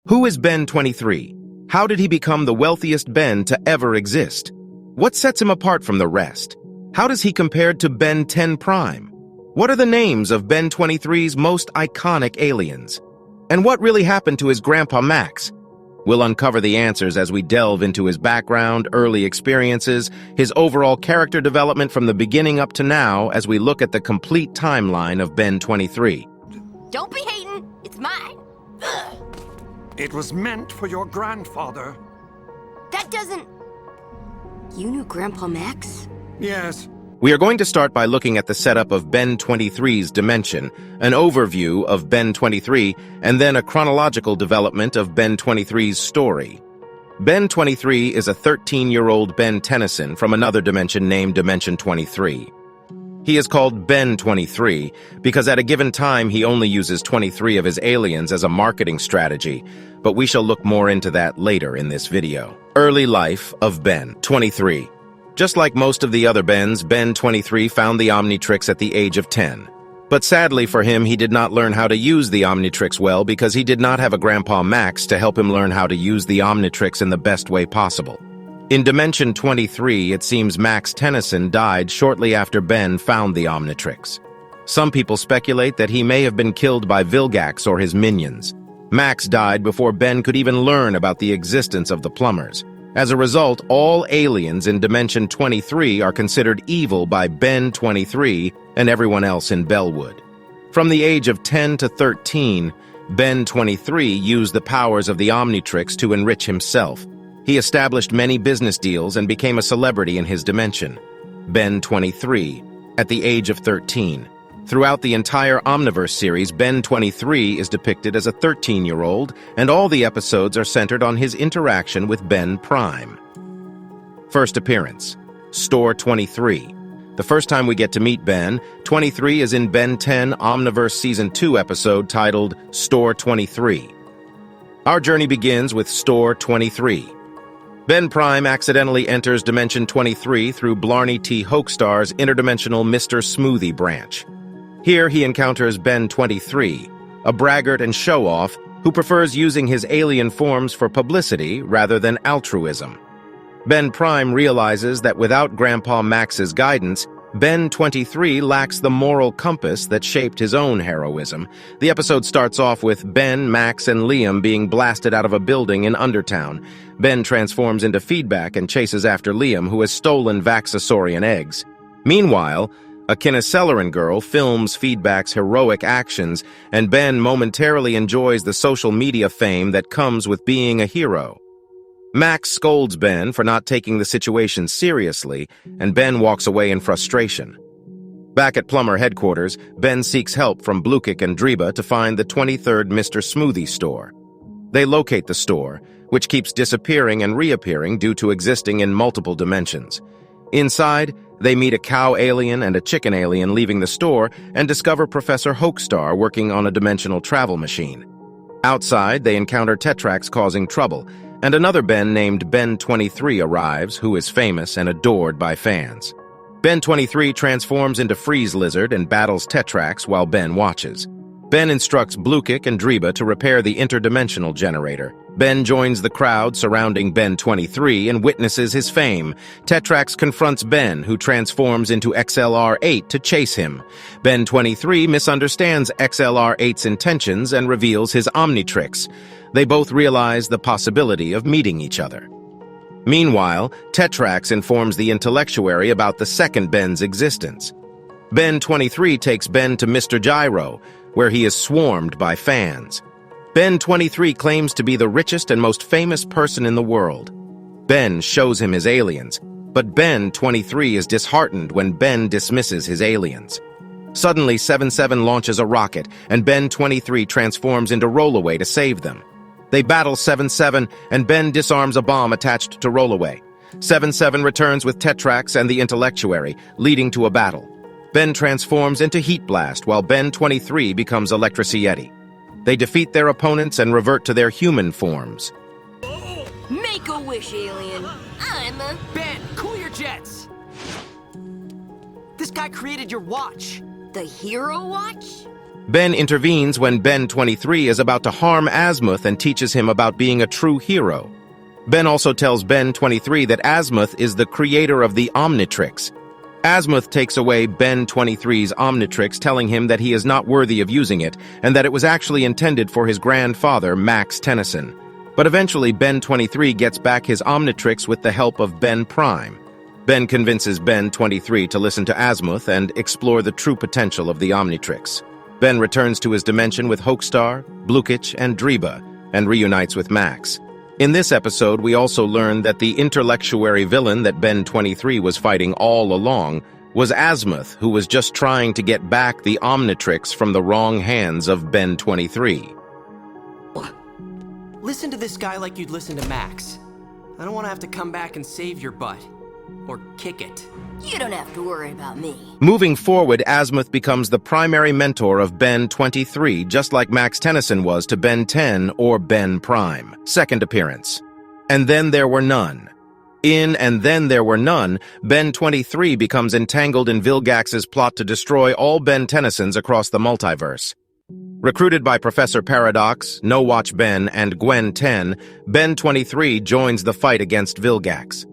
Who is Ben 23? How did he become the wealthiest Ben to ever exist? What sets him apart from the rest? How does he compare to Ben 10 Prime? What are the names of Ben 23's most iconic aliens? And what really happened to his grandpa Max? We'll uncover the answers as we delve into his background, early experiences, his overall character development from the beginning up to now as we look at the complete timeline of Ben 23. Don't be hating, it's mine. Ugh. It was meant for your grandfather. That doesn't... You knew Grandpa Max? Yes. We are going to start by looking at the setup of Ben 23's dimension, an overview of Ben 23, and then a chronological development of Ben 23's story. Ben 23 is a 13-year-old Ben Tennyson from another dimension named Dimension 23. He is called Ben 23 because at a given time he only uses 23 of his aliens as a marketing strategy, but we shall look more into that later in this video. Early life of Ben 23. Just like most of the other Bens, Ben 23 found the Omnitrix at the age of 10. But sadly for him, he did not learn how to use the Omnitrix well because he did not have a Grandpa Max to help him learn how to use the Omnitrix in the best way possible. In Dimension 23, it seems Max Tennyson died shortly after Ben found the Omnitrix. Some people speculate that he may have been killed by Vilgax or his minions. Max died before Ben could even learn about the existence of the plumbers. As a result, all aliens in Dimension 23 are considered evil by Ben 23 and everyone else in Bellwood. From the age of 10 to 13, Ben 23 used the powers of the Omnitrix to enrich himself. He established many business deals and became a celebrity in his dimension. Ben 23, at the age of 13. Throughout the entire Omniverse series, Ben 23 is depicted as a 13-year-old, and all the episodes are centered on his interaction with Ben Prime. First appearance, Store 23. The first time we get to meet Ben 23 is in Ben 10 Omniverse Season 2 episode titled Store 23. Our journey begins with Store 23. Ben Prime accidentally enters Dimension 23 through Blarney T. Hoakstar's interdimensional Mr. Smoothie branch. Here he encounters Ben 23, a braggart and show-off who prefers using his alien forms for publicity rather than altruism. Ben Prime realizes that without Grandpa Max's guidance, Ben 23 lacks the moral compass that shaped his own heroism. The episode starts off with Ben, Max, and Liam being blasted out of a building in Undertown. Ben transforms into Feedback and chases after Liam, who has stolen Vaxasaurian eggs. Meanwhile, a Kinesillaran girl films Feedback's heroic actions, and Ben momentarily enjoys the social media fame that comes with being a hero. Max scolds Ben for not taking the situation seriously, and Ben walks away in frustration. Back at Plumber headquarters, Ben seeks help from Blukik and Dreba to find the 23rd Mr. Smoothie store. They locate the store, which keeps disappearing and reappearing due to existing in multiple dimensions. Inside, they meet a cow alien and a chicken alien leaving the store and discover Professor Hoakstar working on a dimensional travel machine. Outside, they encounter Tetrax causing trouble, and another Ben named Ben 23 arrives, who is famous and adored by fans. Ben 23 transforms into Freeze Lizard and battles Tetrax while Ben watches. Ben instructs Blukik and Dreba to repair the interdimensional generator. Ben joins the crowd surrounding Ben 23 and witnesses his fame. Tetrax confronts Ben, who transforms into XLR-8 to chase him. Ben 23 misunderstands XLR-8's intentions and reveals his Omnitrix. They both realize the possibility of meeting each other. Meanwhile, Tetrax informs the intellectuary about the second Ben's existence. Ben 23 takes Ben to Mr. Gyro, where he is swarmed by fans. Ben 23 claims to be the richest and most famous person in the world. Ben shows him his aliens, but Ben 23 is disheartened when Ben dismisses his aliens. Suddenly, 77 launches a rocket, and Ben 23 transforms into Rollaway to save them. They battle 77, and Ben disarms a bomb attached to Rollaway. 77 returns with Tetrax and the intellectuary, leading to a battle. Ben transforms into Heat Blast, while Ben 23 becomes Electricity. They defeat their opponents and revert to their human forms. Make a wish, alien. I'm a... Ben, cool your jets! This guy created your watch. The Hero Watch? Ben intervenes when Ben 23 is about to harm Azimuth and teaches him about being a true hero. Ben also tells Ben 23 that Azimuth is the creator of the Omnitrix. Azimuth takes away Ben 23's Omnitrix, telling him that he is not worthy of using it and that it was actually intended for his grandfather, Max Tennyson. But eventually, Ben 23 gets back his Omnitrix with the help of Ben Prime. Ben convinces Ben 23 to listen to Azimuth and explore the true potential of the Omnitrix. Ben returns to his dimension with Hoakstar, Blukich, and Dreba, and reunites with Max. In this episode, we also learn that the intellectuary villain that Ben 23 was fighting all along was Azimuth, who was just trying to get back the Omnitrix from the wrong hands of Ben 23. Listen to this guy like you'd listen to Max. I don't want to have to come back and save your butt. Or kick it. You don't have to worry about me. Moving forward, Azimuth becomes the primary mentor of Ben 23, just like Max Tennyson was to Ben 10 or Ben Prime. Second appearance. And Then There Were None. In And Then There Were None, Ben 23 becomes entangled in Vilgax's plot to destroy all Ben Tennysons across the multiverse. Recruited by Professor Paradox, No Watch Ben, and Gwen 10, Ben 23 joins the fight against Vilgax.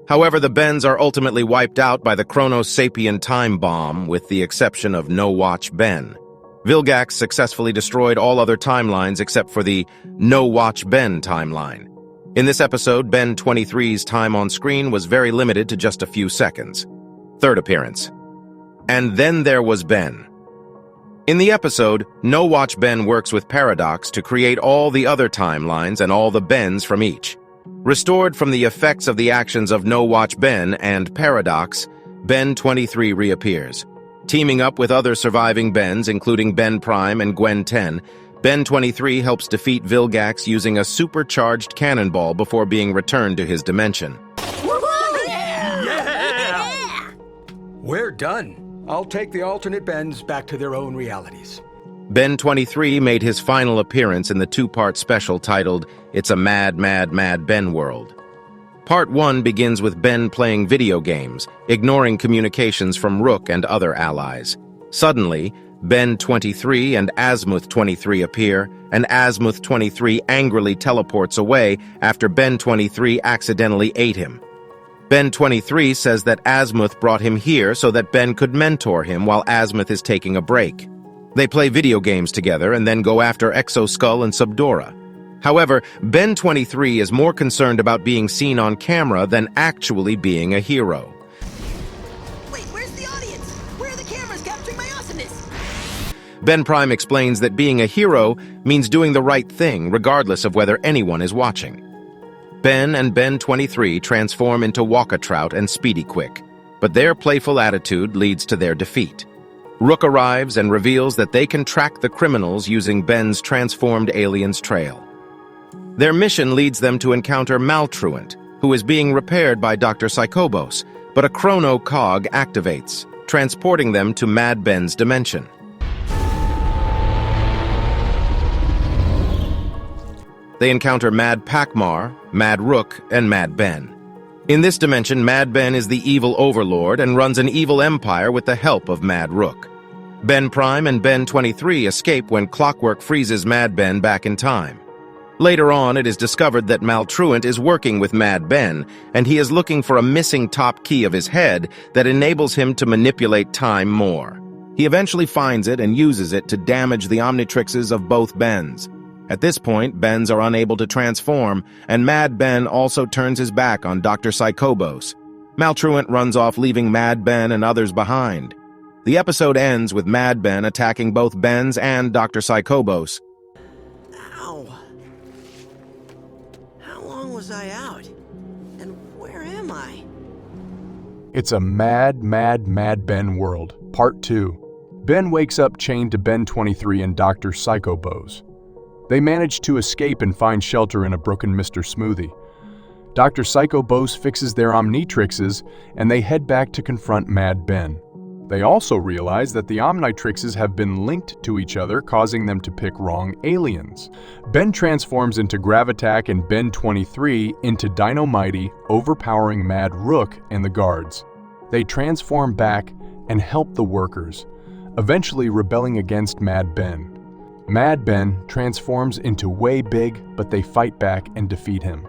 However, the Bens are ultimately wiped out by the Chrono-Sapien time bomb, with the exception of No Watch Ben. Vilgax successfully destroyed all other timelines except for the No Watch Ben timeline. In this episode, Ben 23's time on screen was very limited to just a few seconds. Third appearance. And Then There Was Ben. In the episode, No Watch Ben works with Paradox to create all the other timelines and all the Bens from each. Restored from the effects of the actions of No Watch Ben and Paradox, Ben 23 reappears. Teaming up with other surviving Bens, including Ben Prime and Gwen 10, Ben 23 helps defeat Vilgax using a supercharged cannonball before being returned to his dimension. Yeah! We're done. I'll take the alternate Bens back to their own realities. Ben 23 made his final appearance in the two-part special titled It's a Mad, Mad, Mad Ben World. Part 1 begins with Ben playing video games, ignoring communications from Rook and other allies. Suddenly, Ben 23 and Azimuth 23 appear, and Azimuth 23 angrily teleports away after Ben 23 accidentally ate him. Ben 23 says that Azimuth brought him here so that Ben could mentor him while Azimuth is taking a break. They play video games together and then go after Exoskull and Subdora. However, Ben 23 is more concerned about being seen on camera than actually being a hero. Wait, where's the audience? Where are the cameras capturing my awesomeness? Ben Prime explains that being a hero means doing the right thing regardless of whether anyone is watching. Ben and Ben 23 transform into Walkatrout and Speedy Quick, but their playful attitude leads to their defeat. Rook arrives and reveals that they can track the criminals using Ben's transformed alien's trail. Their mission leads them to encounter Maltruant, who is being repaired by Dr. Psychobos, but a chrono cog activates, transporting them to Mad Ben's dimension. They encounter Mad Pakmar, Mad Rook, and Mad Ben. In this dimension, Mad Ben is the evil overlord and runs an evil empire with the help of Mad Rook. Ben Prime and Ben 23 escape when Clockwork freezes Mad Ben back in time. Later on, it is discovered that Maltruant is working with Mad Ben, and he is looking for a missing top key of his head that enables him to manipulate time more. He eventually finds it and uses it to damage the Omnitrixes of both Bens. At this point, Bens are unable to transform, and Mad Ben also turns his back on Dr. Psychobos. Maltruant runs off, leaving Mad Ben and others behind. The episode ends with Mad Ben attacking both Bens and Dr. Psychobos. Ow. How long was I out? And where am I? It's a Mad, Mad, Mad Ben world, Part 2. Ben wakes up chained to Ben 23 and Dr. Psychobos. They manage to escape and find shelter in a broken Mr. Smoothie. Dr. Psychobos fixes their Omnitrixes, and they head back to confront Mad Ben. They also realize that the Omnitrixes have been linked to each other, causing them to pick wrong aliens. Ben transforms into Gravitac and Ben 23 into Dynamite, overpowering Mad Rook and the guards. They transform back and help the workers. eventually rebelling against Mad Ben. Mad Ben transforms into Way Big, but they fight back and defeat him.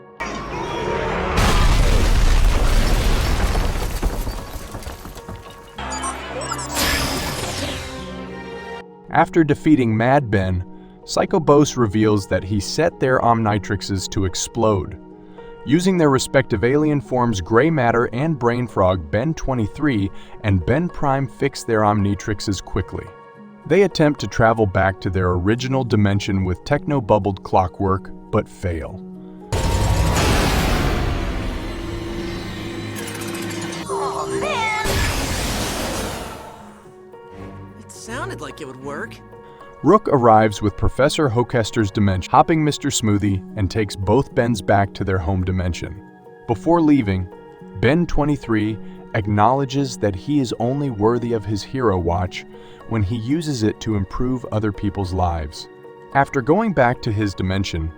After defeating Mad Ben, Psycho Boss reveals that he set their Omnitrixes to explode. Using their respective alien forms Gray Matter and Brain Frog, Ben 23 and Ben Prime fix their Omnitrixes quickly. They attempt to travel back to their original dimension with techno-bubbled clockwork, but fail. Oh, man! It sounded like it would work. Rook arrives with Professor Hokester's dimension, hopping Mr. Smoothie, and takes both Bens back to their home dimension. Before leaving, Ben 23 acknowledges that he is only worthy of his hero watch when he uses it to improve other people's lives. After going back to his dimension,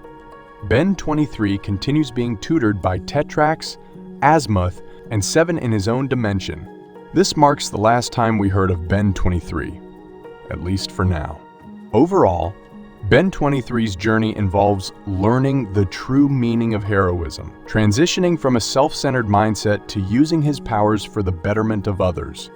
Ben 23 continues being tutored by Tetrax, Azimuth, and Seven in his own dimension. This marks the last time we heard of Ben 23, at least for now. Overall, Ben 23's journey involves learning the true meaning of heroism, transitioning from a self-centered mindset to using his powers for the betterment of others.